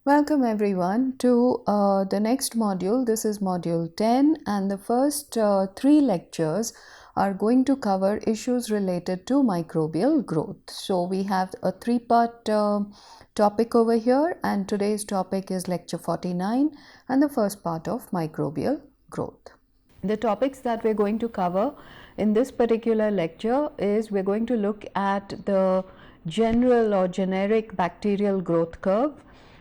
Welcome everyone to the next module. This is module 10 and the first three lectures are going to cover issues related to microbial growth. So we have a three-part topic over here, and today's topic is lecture 49 and the first part of microbial growth. The topics that we're going to cover in this particular lecture is we're going to look at the general or generic bacterial growth curve.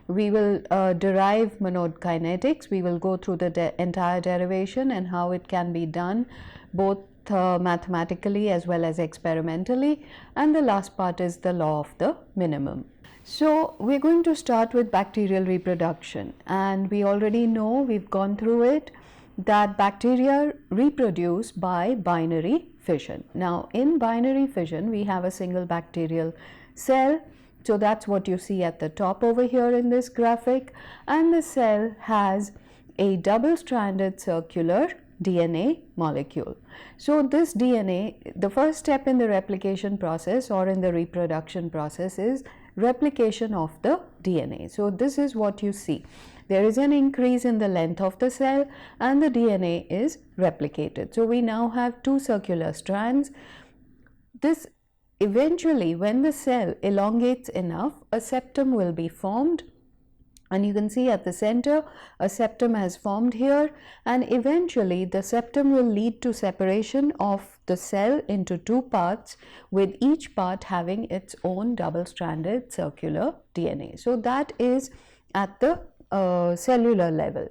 We will derive monod kinetics. We will go through the entire derivation and how it can be done both mathematically as well as experimentally. And the last part is the law of the minimum. So we're going to start with bacterial reproduction, and we already know, we've gone through it, that bacteria reproduce by binary fission. Now in binary fission we have a single bacterial cell, so that's what you see at the top over here in this graphic, and the cell has a double-stranded circular DNA molecule. So this DNA, the first step in the replication process or in the reproduction process is replication of the DNA. So this is what you see. There is an increase in the length of the cell and the DNA is replicated. So we now have two circular strands. This eventually, when the cell elongates enough, a septum will be formed, and you can see at the center a septum has formed here, and eventually the septum will lead to separation of the cell into two parts, with each part having its own double-stranded circular DNA. So that is at the cellular level.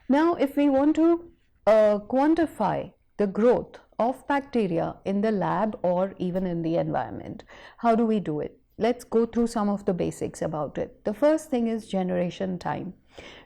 Now if we want to quantify the growth of bacteria in the lab or even in the environment, how do we do it? Let's go through some of the basics about it. The first thing is generation time.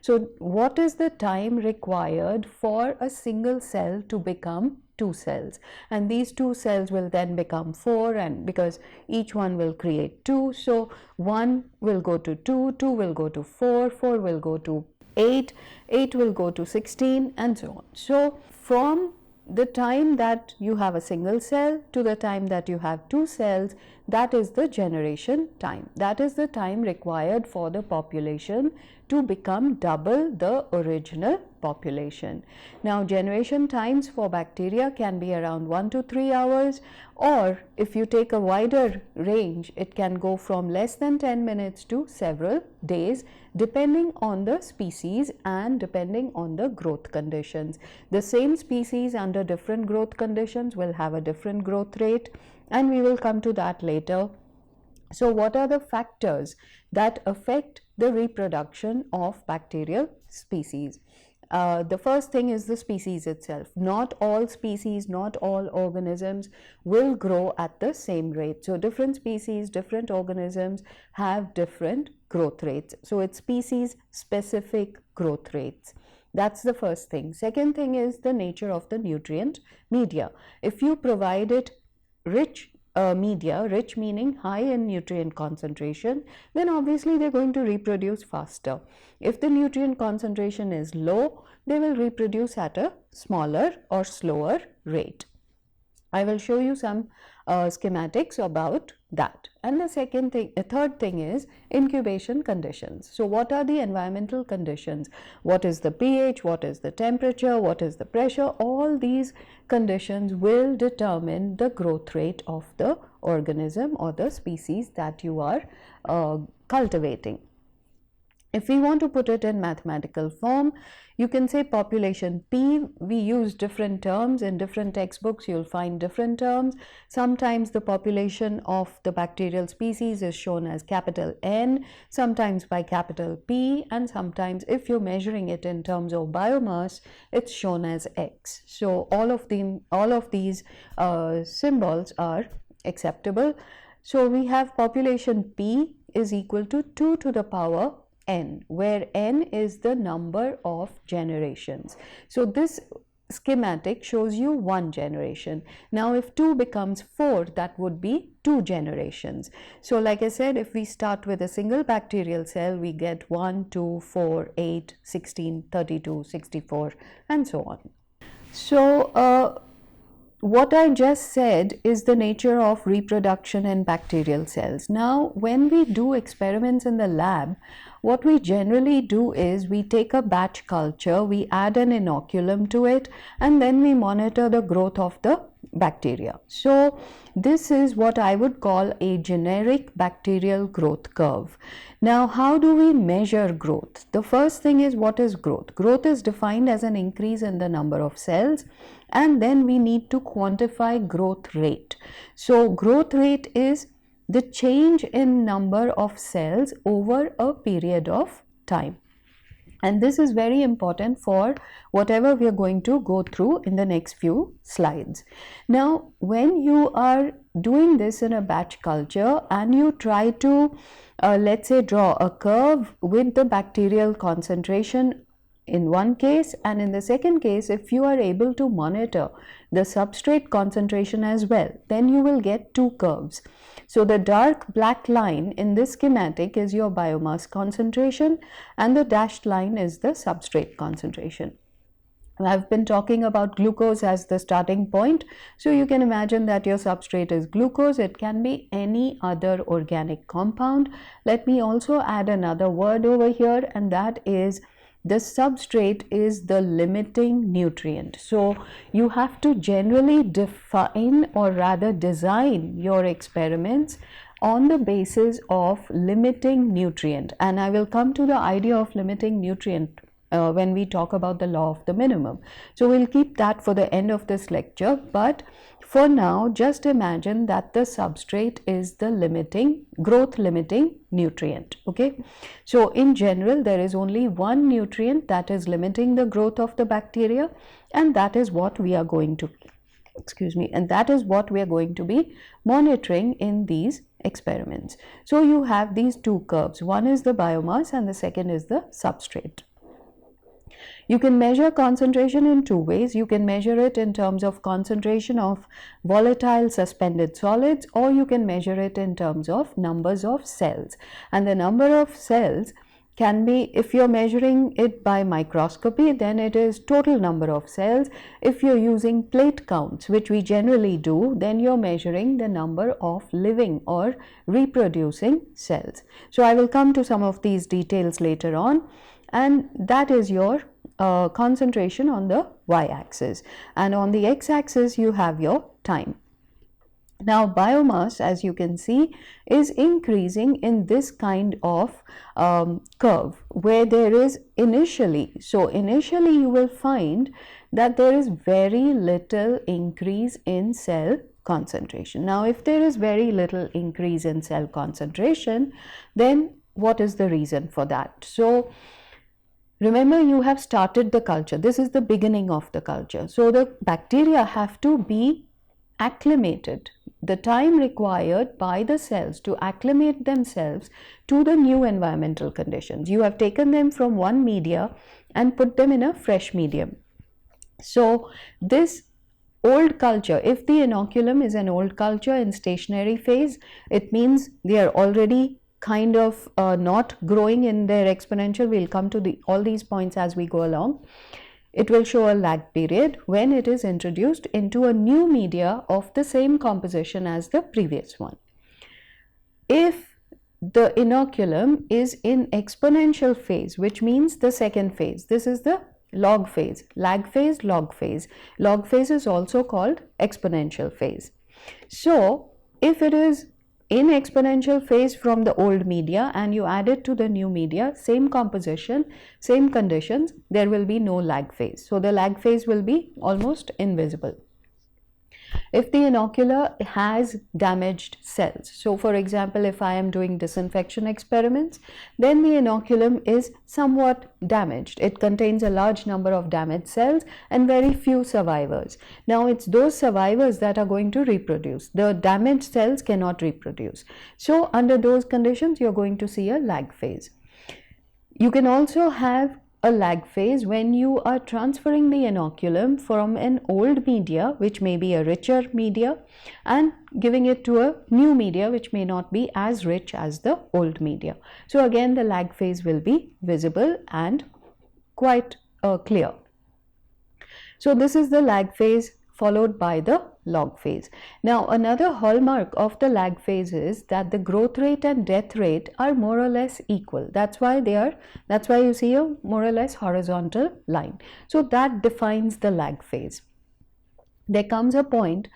So what is the time required for a single cell to become two cells? And these two cells will then become four, and because each one will create two, so one will go to two, two will go to four, four will go to 8, 8 will go to 16, and so on. So from the time that you have a single cell to the time that you have two cells, that is the generation time. That is the time required for the population to become double the original population. Now generation times for bacteria can be around 1 to 3 hours, or if you take a wider range, it can go from less than 10 minutes to several days, depending on the species and depending on the growth conditions. The same species under different growth conditions will have a different growth rate, and we will come to that later. So what are the factors that affect the reproduction of bacterial species? The first thing is the species itself. Not all species, not all organisms will grow at the same rate. So different species, different organisms have different growth rates. So it's species specific growth rates. That's the first thing. Second thing is the nature of the nutrient media. If you provide it rich media, rich meaning high in nutrient concentration, then obviously they're going to reproduce faster. If the nutrient concentration is low, they will reproduce at a smaller or slower rate. I will show you some schematics about that. And the third thing is incubation conditions. So what are the environmental conditions? What is the pH? What is the temperature? What is the pressure? All these conditions will determine the growth rate of the organism or the species that you are cultivating. If we want to put it in mathematical form, you can say population P. We use different terms in different textbooks. You'll find different terms. Sometimes the population of the bacterial species is shown as capital N, sometimes by capital P, and sometimes if you're measuring it in terms of biomass, it's shown as X. So all of these symbols are acceptable. So we have population P is equal to 2 to the power n, where n is the number of generations. So this schematic shows you one generation. Now if 2 becomes 4, that would be 2 generations. So like I said, if we start with a single bacterial cell, we get 1, 2, 4, 8, 16, 32, 64, and so on. So what I just said is the nature of reproduction in bacterial cells. Now, when we do experiments in the lab, what we generally do is we take a batch culture, we add an inoculum to it, and then we monitor the growth of the bacteria. So this is what I would call a generic bacterial growth curve. Now, how do we measure growth? The first thing is, what is growth? Growth is defined as an increase in the number of cells, and then we need to quantify growth rate. So growth rate is the change in number of cells over a period of time. And this is very important for whatever we are going to go through in the next few slides. Now, when you are doing this in a batch culture and you try to, let's say, draw a curve with the bacterial concentration in one case, and in the second case, if you are able to monitor the substrate concentration as well, then you will get two curves. So the dark black line in this schematic is your biomass concentration, and the dashed line is the substrate concentration. I've been talking about glucose as the starting point, so you can imagine that your substrate is glucose. It can be any other organic compound. Let me also add another word over here, and that is the substrate is the limiting nutrient. So you have to generally define, or rather design, your experiments on the basis of limiting nutrient, and I will come to the idea of limiting nutrient when we talk about the law of the minimum. So we'll keep that for the end of this lecture, but for now just imagine that the substrate is the growth limiting nutrient. Okay, so in general there is only one nutrient that is limiting the growth of the bacteria, and that is what we are going to be monitoring in these experiments. So you have these two curves, one is the biomass and the second is the substrate. You can measure concentration in two ways. You can measure it in terms of concentration of volatile suspended solids, or you can measure it in terms of numbers of cells. And the number of cells can be, if you're measuring it by microscopy, then it is total number of cells. If you're using plate counts, which we generally do, then you're measuring the number of living or reproducing cells. So I will come to some of these details later on, and that is your concentration on the y-axis, and on the x-axis you have your time. Now biomass, as you can see, is increasing in this kind of curve, where there is initially you will find that there is very little increase in cell concentration. Now if there is very little increase in cell concentration, then what is the reason for that? So remember, you have started the culture. This is the beginning of the culture. So the bacteria have to be acclimated. The time required by the cells to acclimate themselves to the new environmental conditions. You have taken them from one media and put them in a fresh medium. So this old culture, if the inoculum is an old culture in stationary phase, it means they are already kind of not growing in their exponential. We'll come to all these points as we go along. It will show a lag period when it is introduced into a new media of the same composition as the previous one. If the inoculum is in exponential phase, which means the second phase, this is the log phase, lag phase, log phase. Log phase is also called exponential phase. So if it is in exponential phase from the old media and you add it to the new media, same composition, same conditions, there will be no lag phase. So the lag phase will be almost invisible. If the inocular has damaged cells, so for example, if I am doing disinfection experiments, then the inoculum is somewhat damaged. It contains a large number of damaged cells and very few survivors. Now it's those survivors that are going to reproduce. The damaged cells cannot reproduce. So under those conditions, you're going to see a lag phase. You can also have a lag phase when you are transferring the inoculum from an old media, which may be a richer media, and giving it to a new media which may not be as rich as the old media. So again, the lag phase will be visible and quite clear. So this is the lag phase followed by the log phase. Now another hallmark of the lag phase is that the growth rate and death rate are more or less equal. That's why you see a more or less horizontal line. So that defines the lag phase. There comes a point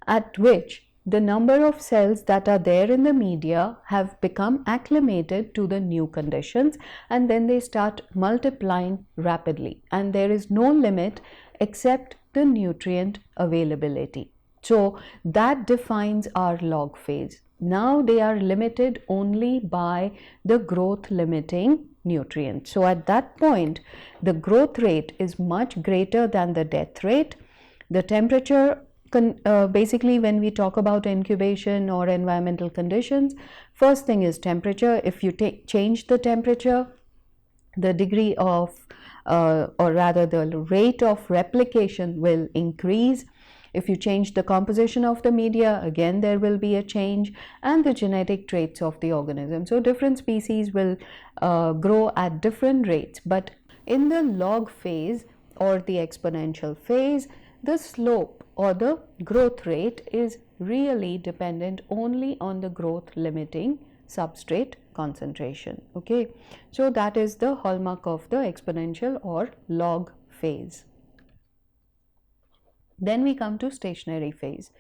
at which the number of cells that are there in the media have become acclimated to the new conditions, and then they start multiplying rapidly, and there is no limit except the nutrient availability. So that defines our log phase. Now they are limited only by the growth limiting nutrient. So at that point, the growth rate is much greater than the death rate. The temperature, basically when we talk about incubation or environmental conditions, first thing is temperature. If you change the temperature, the degree of or rather the rate of replication will increase. If you change the composition of the media, again there will be a change, and the genetic traits of the organism. So different species will grow at different rates, but in the log phase or the exponential phase, the slope or the growth rate is really dependent only on the growth limiting substrate concentration. Okay, so that is the hallmark of the exponential or log phase. Then we come to stationary phase.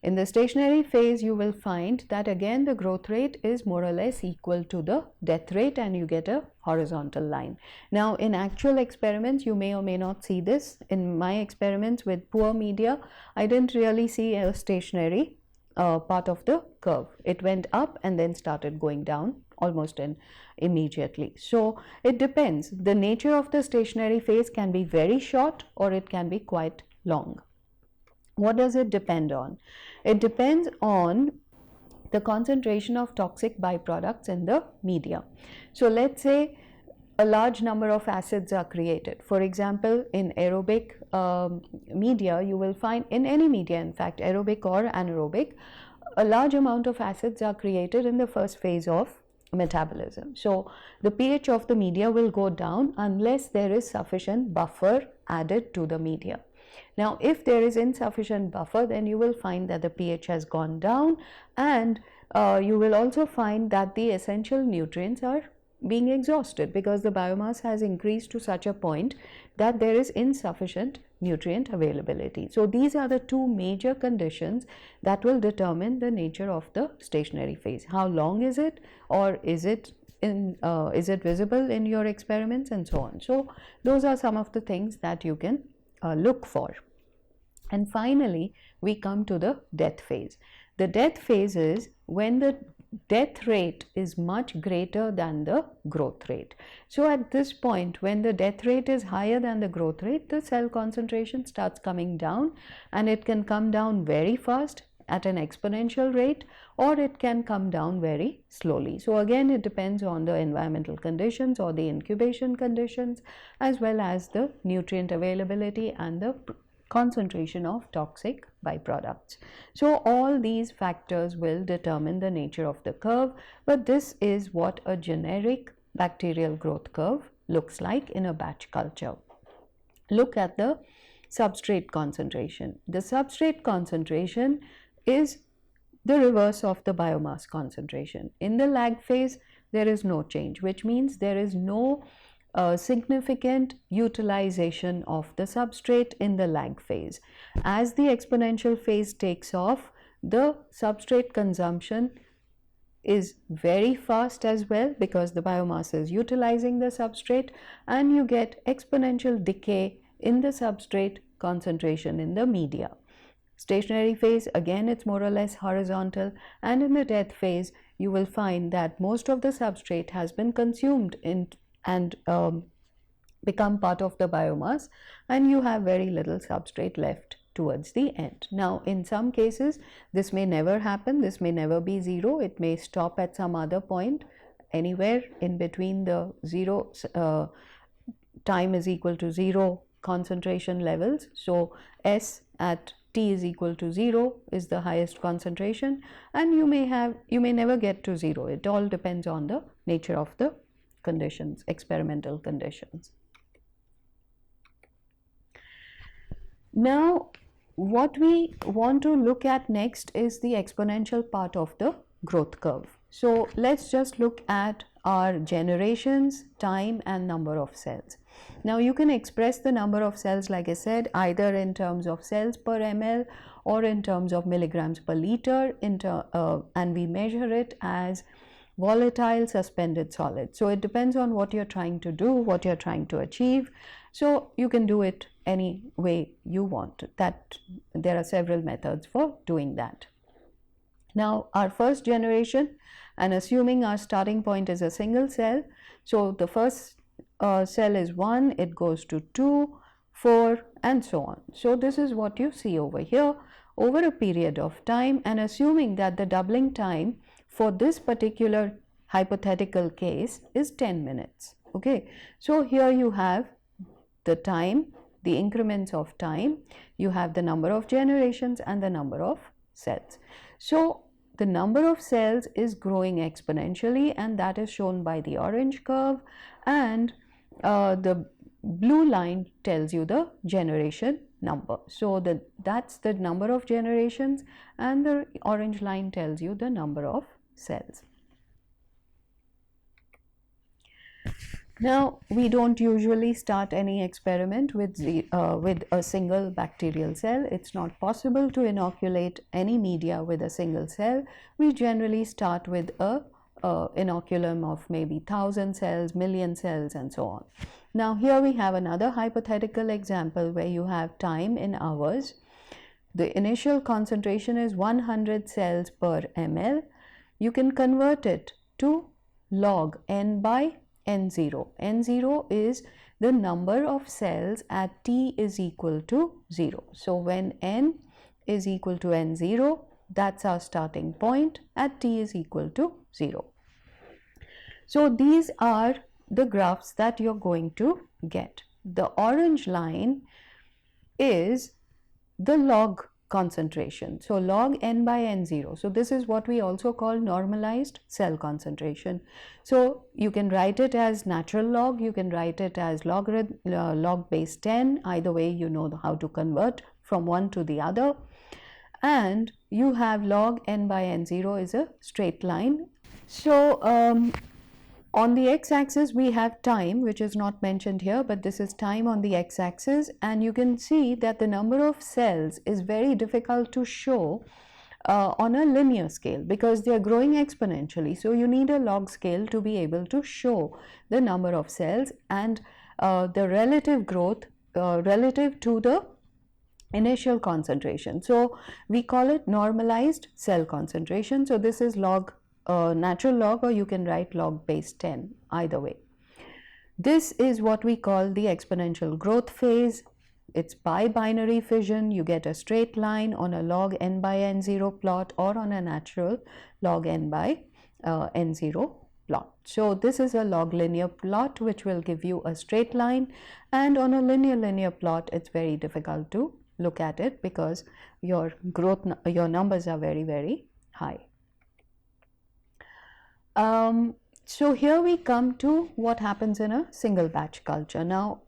In the stationary phase, you will find that again the growth rate is more or less equal to the death rate, and you get a horizontal line. Now in actual experiments, you may or may not see this. In my experiments with poor media, I didn't really see a stationary part of the curve. It went up and then started going down almost immediately. So it depends. The nature of the stationary phase can be very short or it can be quite long. What does it depend on? It depends on the concentration of toxic byproducts in the media. So let's say a large number of acids are created. For example, in aerobic media, you will find, in any media in fact, aerobic or anaerobic, a large amount of acids are created in the first phase of metabolism. So the pH of the media will go down unless there is sufficient buffer added to the media. Now if there is insufficient buffer, then you will find that the pH has gone down, and you will also find that the essential nutrients are being exhausted because the biomass has increased to such a point that there is insufficient nutrient availability. So these are the two major conditions that will determine the nature of the stationary phase. How long is it, or is it visible in your experiments, and so on. So those are some of the things that you can look for. And finally, we come to the death phase. The death phase is when the death rate is much greater than the growth rate. So at this point, when the death rate is higher than the growth rate, the cell concentration starts coming down, and it can come down very fast at an exponential rate, or it can come down very slowly. So again, it depends on the environmental conditions or the incubation conditions, as well as the nutrient availability and the concentration of toxic byproducts. So all these factors will determine the nature of the curve, but this is what a generic bacterial growth curve looks like in a batch culture. Look at the substrate concentration. The substrate concentration is the reverse of the biomass concentration. In the lag phase, there is no change, which means there is no significant utilization of the substrate in the lag phase. As the exponential phase takes off, the substrate consumption is very fast as well, because the biomass is utilizing the substrate, and you get exponential decay in the substrate concentration in the media. Stationary phase, again, it's more or less horizontal, and in the death phase, you will find that most of the substrate has been consumed and become part of the biomass, and you have very little substrate left towards the end. Now in some cases this may never happen, this may never be zero, it may stop at some other point anywhere in between the zero time is equal to 0 concentration levels. So S at T is equal to 0 is the highest concentration, and you may never get to 0. It all depends on the nature of the conditions, experimental conditions. Now what we want to look at next is the exponential part of the growth curve. So let's just look at our generations, time, and number of cells. Now you can express the number of cells, like I said, either in terms of cells per ml or in terms of milligrams per liter, and we measure it as volatile suspended solid. So it depends on what you're trying to do, what you're trying to achieve. So you can do it any way you want. That there are several methods for doing that. Now our first generation, and assuming our starting point is a single cell, so the first cell is 1, it goes to 2, 4, and so on. So this is what you see over here over a period of time, and assuming that the doubling time for this particular hypothetical case is 10 minutes. Okay, so here you have the time, the increments of time, you have the number of generations and the number of cells. So the number of cells is growing exponentially, and that is shown by the orange curve, and the blue line tells you the generation number. So that's the number of generations, and the orange line tells you the number of cells. Now, we don't usually start any experiment with a single bacterial cell. It's not possible to inoculate any media with a single cell. We generally start with a inoculum of maybe 1,000 cells, million cells, and so on. Now, here we have another hypothetical example where you have time in hours. The initial concentration is 100 cells per ml. You can convert it to log n by n0. n0 is the number of cells at t is equal to 0. So when n is equal to n0, that's our starting point at t is equal to 0. So these are the graphs that you're going to get. The orange line is the log concentration. So log n by n0. So this is what we also call normalized cell concentration. So you can write it as natural log, you can write it as log base 10. Either way, you know how to convert from one to the other. And you have log n by n0 is a straight line. So on the x-axis we have time, which is not mentioned here, but this is time on the x-axis, and you can see that the number of cells is very difficult to show on a linear scale because they are growing exponentially. So you need a log scale to be able to show the number of cells and the relative growth relative to the initial concentration. So we call it normalized cell concentration. So this is log natural log, or you can write log base 10, either way. This is what we call the exponential growth phase. It's binary fission. You get a straight line on a log n by n0 plot or on a natural log n by n0 plot. So this is a log linear plot which will give you a straight line, and on a linear plot it's very difficult to look at it because your numbers are very high. So here we come to what happens in a single batch culture. Now,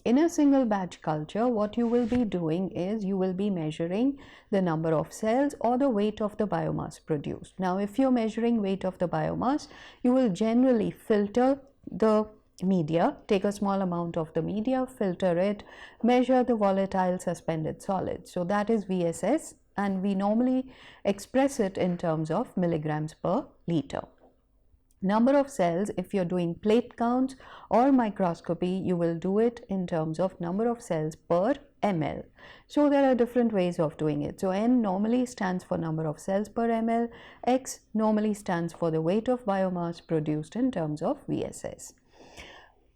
in a single batch culture, what you will be doing is you will be measuring the number of cells or the weight of the biomass produced. Now, if you're measuring weight of the biomass, you will generally filter the media, take a small amount of the media, filter it, measure the volatile suspended solid. So that is VSS, and we normally express it in terms of milligrams per liter. Number of cells, if you're doing plate counts or microscopy, you will do it in terms of number of cells per ml. So there are different ways of doing it. So N normally stands for number of cells per ml, X normally stands for the weight of biomass produced in terms of VSS.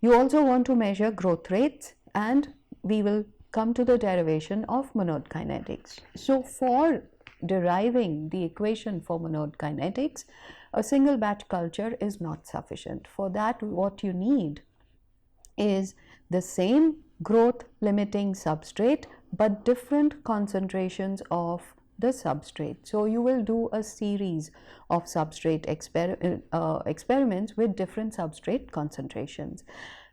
You also want to measure growth rates, and we will come to the derivation of Monod kinetics. So for deriving the equation for Monod kinetics, a single batch culture is not sufficient. For that, what you need is the same growth limiting substrate but different concentrations of the substrate. So you will do a series of substrate experiments with different substrate concentrations.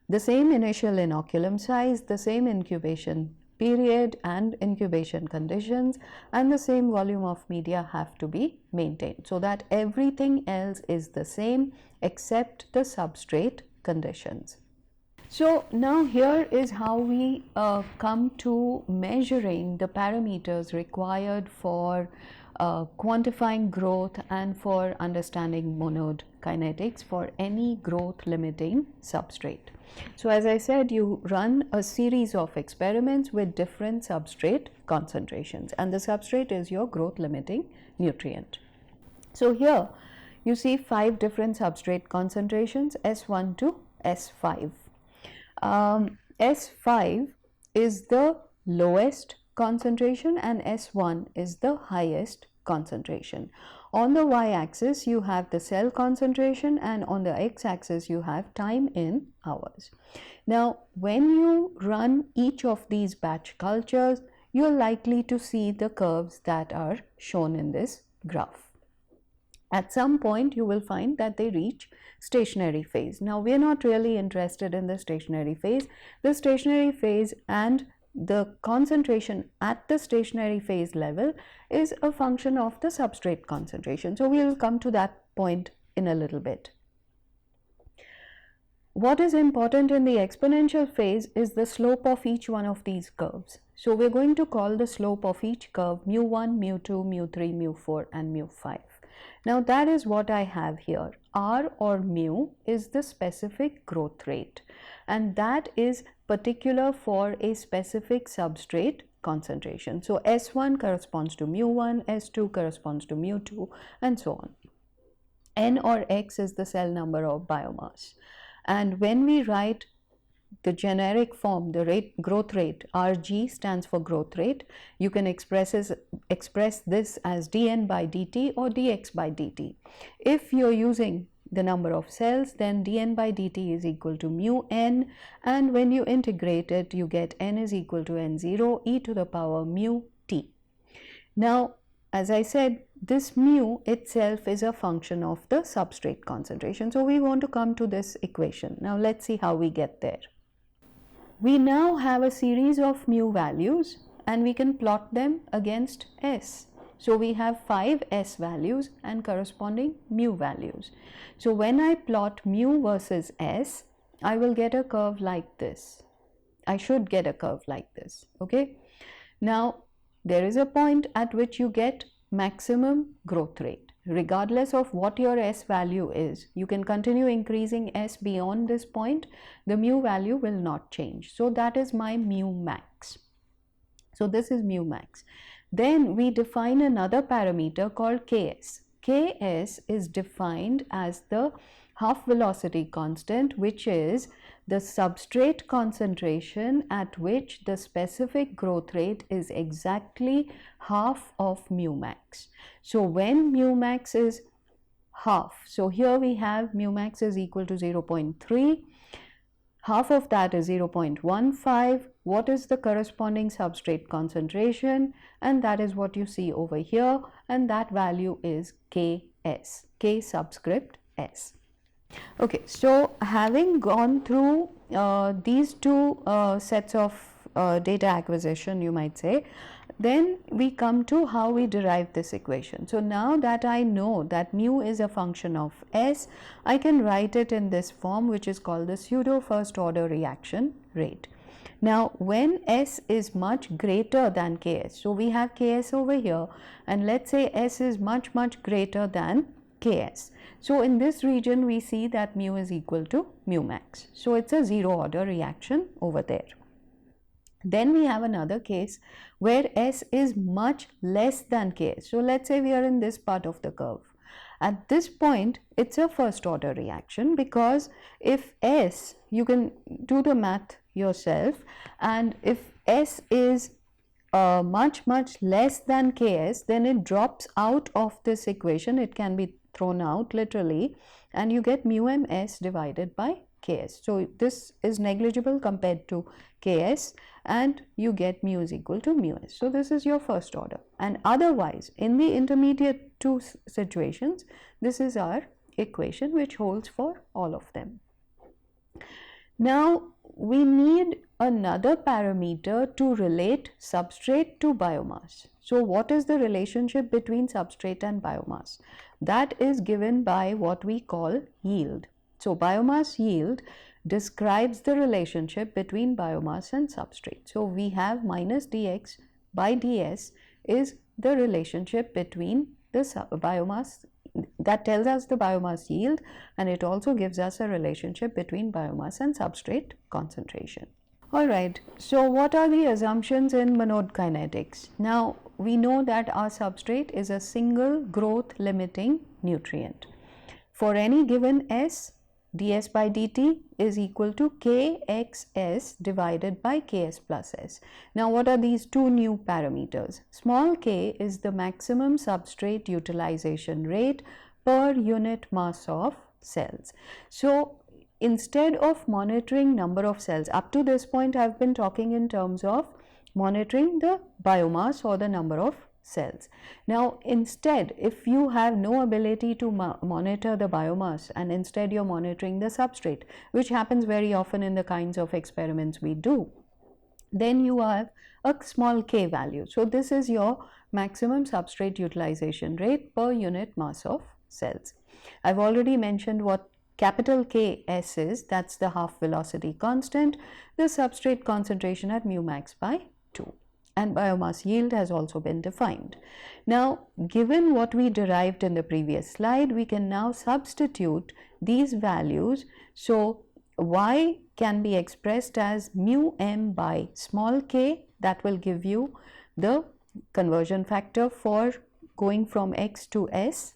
The same initial inoculum size, the same incubation period and incubation conditions, and the same volume of media have to be maintained, so that everything else is the same except the substrate conditions. So now here is how we come to measuring the parameters required for quantifying growth and for understanding monode kinetics for any growth limiting substrate. So as I said, you run a series of experiments with different substrate concentrations, and the substrate is your growth limiting nutrient. So here you see 5 different substrate concentrations, S1 to S5. S5 is the lowest concentration and S1 is the highest concentration. On the y-axis you have the cell concentration, and on the x-axis you have time in hours. Now when you run each of these batch cultures, you are likely to see the curves that are shown in this graph. At some point you will find that they reach stationary phase. Now we are not really interested in the stationary phase. The stationary phase and the concentration at the stationary phase level is a function of the substrate concentration. So we will come to that point in a little bit. What is important in the exponential phase is the slope of each one of these curves. So we're going to call the slope of each curve mu1, mu2, mu3, mu4 and mu5. Now that is what I have here. R or mu is the specific growth rate, and that is particular for a specific substrate concentration. So S1 corresponds to mu1, S2 corresponds to mu2 and so on. N or X is the cell number of biomass. And when we write the generic form, the growth rate, Rg stands for growth rate. You can express this as dN by dt or dx by dt. If you're using the number of cells, then dN by dt is equal to mu n, and when you integrate it, you get n is equal to n0 e to the power mu t. Now, as I said, this mu itself is a function of the substrate concentration. So we want to come to this equation. Now let's see how we get there. We now have a series of mu values and we can plot them against S. So we have 5 S values and corresponding mu values. So when I plot mu versus S, I will get a curve like this. I should get a curve like this, okay? Now, there is a point at which you get maximum growth rate. Regardless of what your S value is, you can continue increasing S beyond this point, the mu value will not change. So that is my mu max. So this is mu max. Then we define another parameter called Ks. Ks is defined as the half velocity constant, which is the substrate concentration at which the specific growth rate is exactly half of mu max. So when mu max is half, so here we have mu max is equal to 0.3, half of that is 0.15. What is the corresponding substrate concentration? And that is what you see over here, and that value is Ks, K subscript S. Okay, so having gone through these two sets of data acquisition, you might say, then we come to how we derive this equation. So now that I know that mu is a function of S, I can write it in this form, which is called the pseudo first order reaction rate. Now when S is much greater than Ks, so we have Ks over here, and let's say S is much greater than Ks. So in this region we see that mu is equal to mu max. So it's a zero order reaction over there. Then we have another case where S is much less than Ks. So let's say we are in this part of the curve. At this point, it's a first order reaction, because if S, you can do the math yourself, and if S is much less than Ks, then it drops out of this equation. It can be thrown out literally, and you get mu ms divided by Ks. So this is negligible compared to Ks, and you get mu is equal to mu s. So this is your first order, and otherwise in the intermediate two situations, this is our equation which holds for all of them. Now we need another parameter to relate substrate to biomass. So what is the relationship between substrate and biomass? That is given by what we call yield. So biomass yield describes the relationship between biomass and substrate. So we have minus dx by ds is the relationship between the biomass, that tells us the biomass yield, and it also gives us a relationship between biomass and substrate concentration. Alright, so what are the assumptions in Monod kinetics? Now we know that our substrate is a single growth limiting nutrient. For any given S, ds by dt is equal to kxs divided by ks plus s. Now what are these two new parameters? Small k is the maximum substrate utilization rate per unit mass of cells. So instead of monitoring number of cells, up to this point I have been talking in terms of monitoring the biomass or the number of cells. Now instead, if you have no ability to monitor the biomass and instead you're monitoring the substrate, which happens very often in the kinds of experiments we do, then you have a small k value. So this is your maximum substrate utilization rate per unit mass of cells. I've already mentioned what capital Ks is, that's the half velocity constant, the substrate concentration at mu max by 2. And biomass yield has also been defined. Now, given what we derived in the previous slide, we can now substitute these values. So y can be expressed as mu m by small k, that will give you the conversion factor for going from x to s,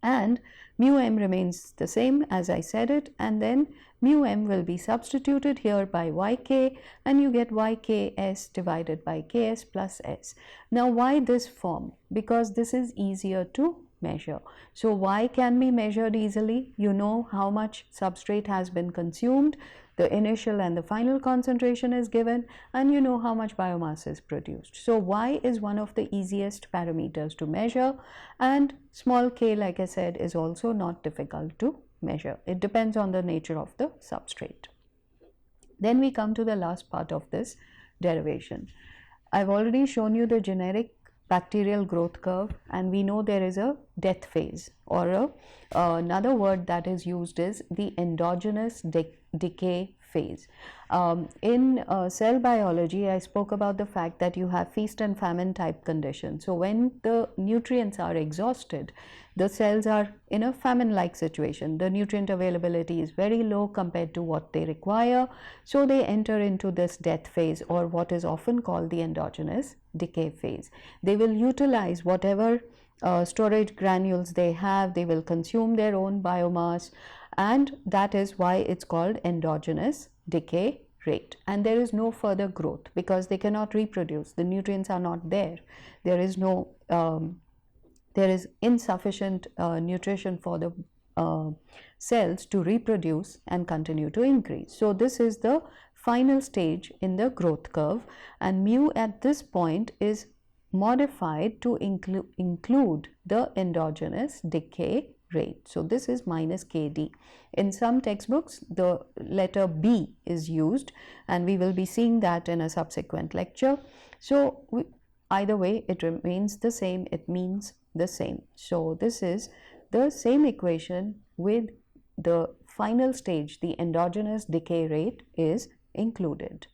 and mu m remains the same as I said it, and then mu m will be substituted here by yk, and you get yks divided by ks plus s. Now why this form? Because this is easier to measure. So y can be measured easily. You know how much substrate has been consumed, the initial and the final concentration is given, and you know how much biomass is produced. So y is one of the easiest parameters to measure, and small k, like I said, is also not difficult to measure. It depends on the nature of the substrate. Then we come to the last part of this derivation. I've already shown you the generic bacterial growth curve, and we know there is a death phase, or another word that is used is the endogenous decay phase. In cell biology, I spoke about the fact that you have feast and famine type conditions. So when the nutrients are exhausted, the cells are in a famine-like situation. The nutrient availability is very low compared to what they require. So they enter into this death phase, or what is often called the endogenous decay phase. They will utilize whatever storage granules they have, they will consume their own biomass, and that is why it's called endogenous decay rate. And there is no further growth because they cannot reproduce. The nutrients are not there. There is no there is insufficient nutrition for the cells to reproduce and continue to increase. So this is the final stage in the growth curve, and mu at this point is modified to include the endogenous decay rate. So this is minus kd. In some textbooks, the letter B is used, and we will be seeing that in a subsequent lecture. So either way, it remains the same, it means the same. So this is the same equation with the final stage, the endogenous decay rate is included.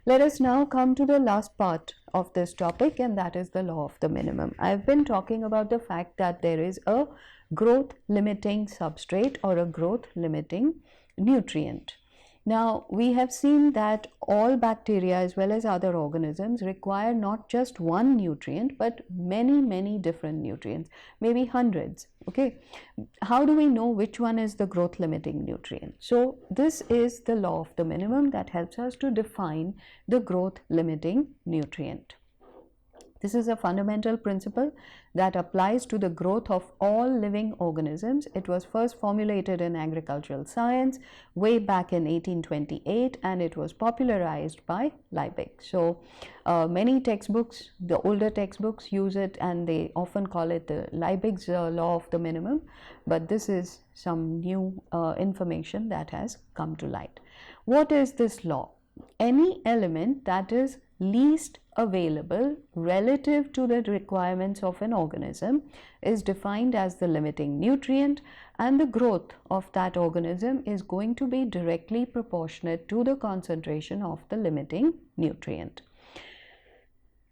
Let us now come to the last part of this topic, and that is the law of the minimum. I've been talking about the fact that there is a growth limiting substrate or a growth limiting nutrient. Now, we have seen that all bacteria as well as other organisms require not just one nutrient but many different nutrients, maybe hundreds. Okay, how do we know which one is the growth limiting nutrient? So this is the law of the minimum that helps us to define the growth limiting nutrient. This is a fundamental principle that applies to the growth of all living organisms. It was first formulated in agricultural science way back in 1828, and it was popularized by Liebig. So many textbooks, the older textbooks, use it, and they often call it the Liebig's law of the minimum, but this is some new information that has come to light. What is this law? Any element that is least available relative to the requirements of an organism is defined as the limiting nutrient, and the growth of that organism is going to be directly proportionate to the concentration of the limiting nutrient.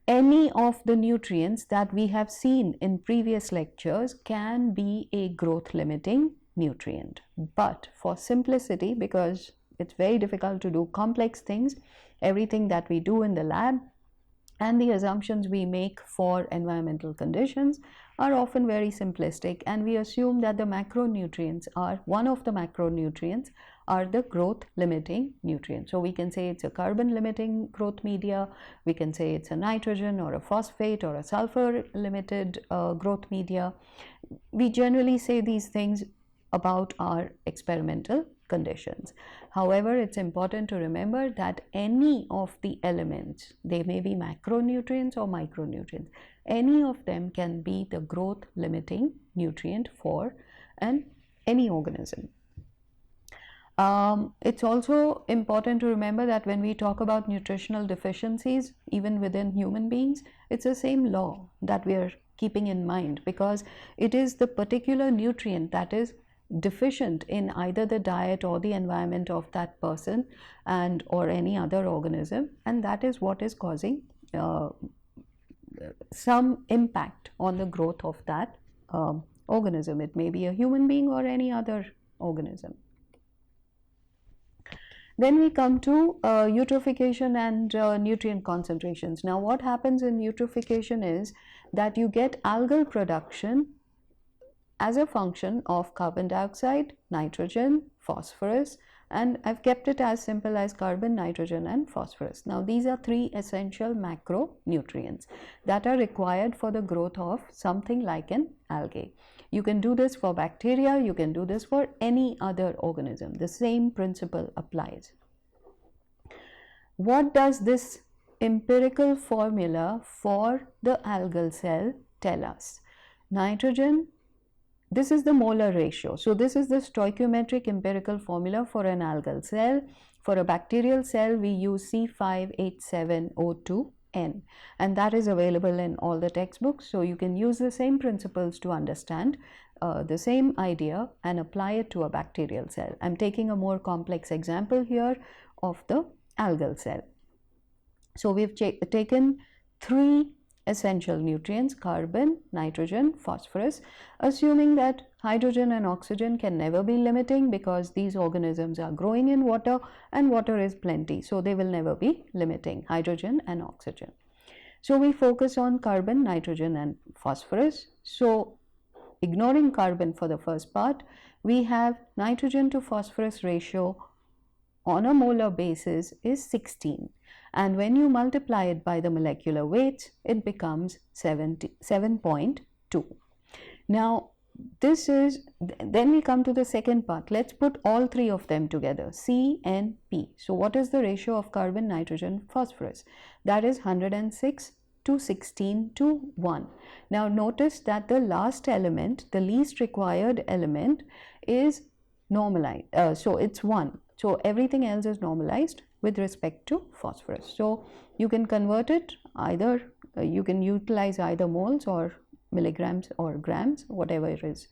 Any of the nutrients that we have seen in previous lectures can be a growth limiting nutrient, but for simplicity, because it's very difficult to do complex things, everything that we do in the lab and the assumptions we make for environmental conditions are often very simplistic, and we assume that the macronutrients are, one of the macronutrients are the growth limiting nutrients. So we can say it's a carbon limiting growth media, we can say it's a nitrogen or a phosphate or a sulfur limited growth media. We generally say these things about our experimental conditions. However, it's important to remember that any of the elements, they may be macronutrients or micronutrients, any of them can be the growth limiting nutrient for any organism. It's also important to remember that when we talk about nutritional deficiencies, even within human beings, it's the same law that we are keeping in mind, because it is the particular nutrient that is deficient in either the diet or the environment of that person and or any other organism, and that is what is causing some impact on the growth of that organism. It may be a human being or any other organism. Then we come to eutrophication and nutrient concentrations. Now what happens in eutrophication is that you get algal production as a function of carbon dioxide, nitrogen, phosphorus, and I've kept it as simple as carbon, nitrogen and phosphorus. Now these are three essential macronutrients that are required for the growth of something like an algae. You can do this for bacteria, you can do this for any other organism. The same principle applies. What does this empirical formula for the algal cell tell us? Nitrogen, this is the molar ratio. So this is the stoichiometric empirical formula for an algal cell. For a bacterial cell, we use C5H7O2N, and that is available in all the textbooks. So you can use the same principles to understand the same idea and apply it to a bacterial cell. I'm taking a more complex example here of the algal cell. So we've taken three essential nutrients: carbon, nitrogen, phosphorus, assuming that hydrogen and oxygen can never be limiting because these organisms are growing in water and water is plenty, so they will never be limiting hydrogen and oxygen. So we focus on carbon, nitrogen and phosphorus. So ignoring carbon for the first part, we have nitrogen to phosphorus ratio on a molar basis is 16, and when you multiply it by the molecular weights, it becomes 7.2. Now this is, then we come to the second part. Let's put all three of them together, C and P. So what is the ratio of carbon, nitrogen, phosphorus? That is 106 to 16 to 1. Now notice that the last element, the least required element, is normalized, so it's 1. So everything else is normalized with respect to phosphorus. So you can convert it either, you can utilize either moles or milligrams or grams, whatever it is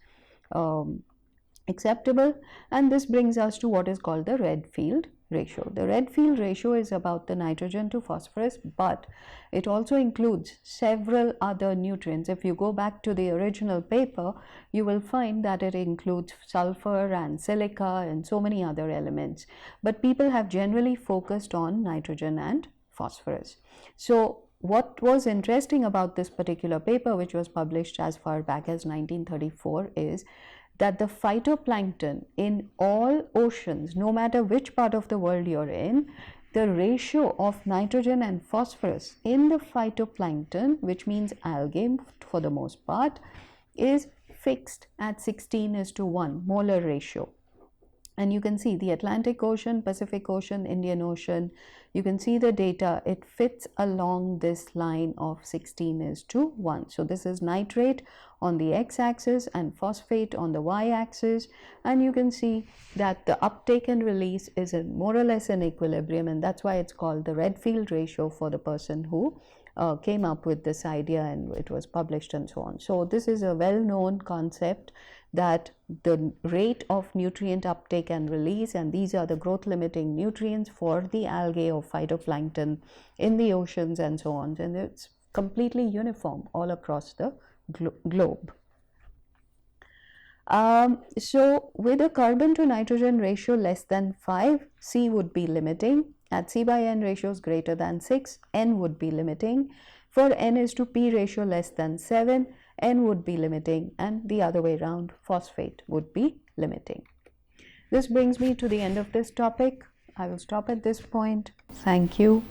acceptable, and this brings us to what is called the Redfield ratio. The Redfield ratio is about the nitrogen to phosphorus, but it also includes several other nutrients. If you go back to the original paper, you will find that it includes sulfur and silica and so many other elements, but people have generally focused on nitrogen and phosphorus. So what was interesting about this particular paper, which was published as far back as 1934, is that the phytoplankton in all oceans, no matter which part of the world you're in, the ratio of nitrogen and phosphorus in the phytoplankton, which means algae for the most part, is fixed at 16:1 molar ratio. And you can see the Atlantic Ocean, Pacific Ocean, Indian Ocean, you can see the data, it fits along this line of 16:1. So this is nitrate on the x-axis and phosphate on the y-axis, and you can see that the uptake and release is more or less in equilibrium, and that's why it's called the Redfield ratio for the person who came up with this idea, and it was published and so on. So this is a well-known concept, that the rate of nutrient uptake and release, and these are the growth limiting nutrients for the algae or phytoplankton in the oceans and so on, and it's completely uniform all across the globe. So with a carbon to nitrogen ratio less than 5, C would be limiting. At C/N ratios greater than 6, N would be limiting. For N:P ratio less than 7, N would be limiting, and the other way around, phosphate would be limiting. This brings me to the end of this topic. I will stop at this point. Thank you.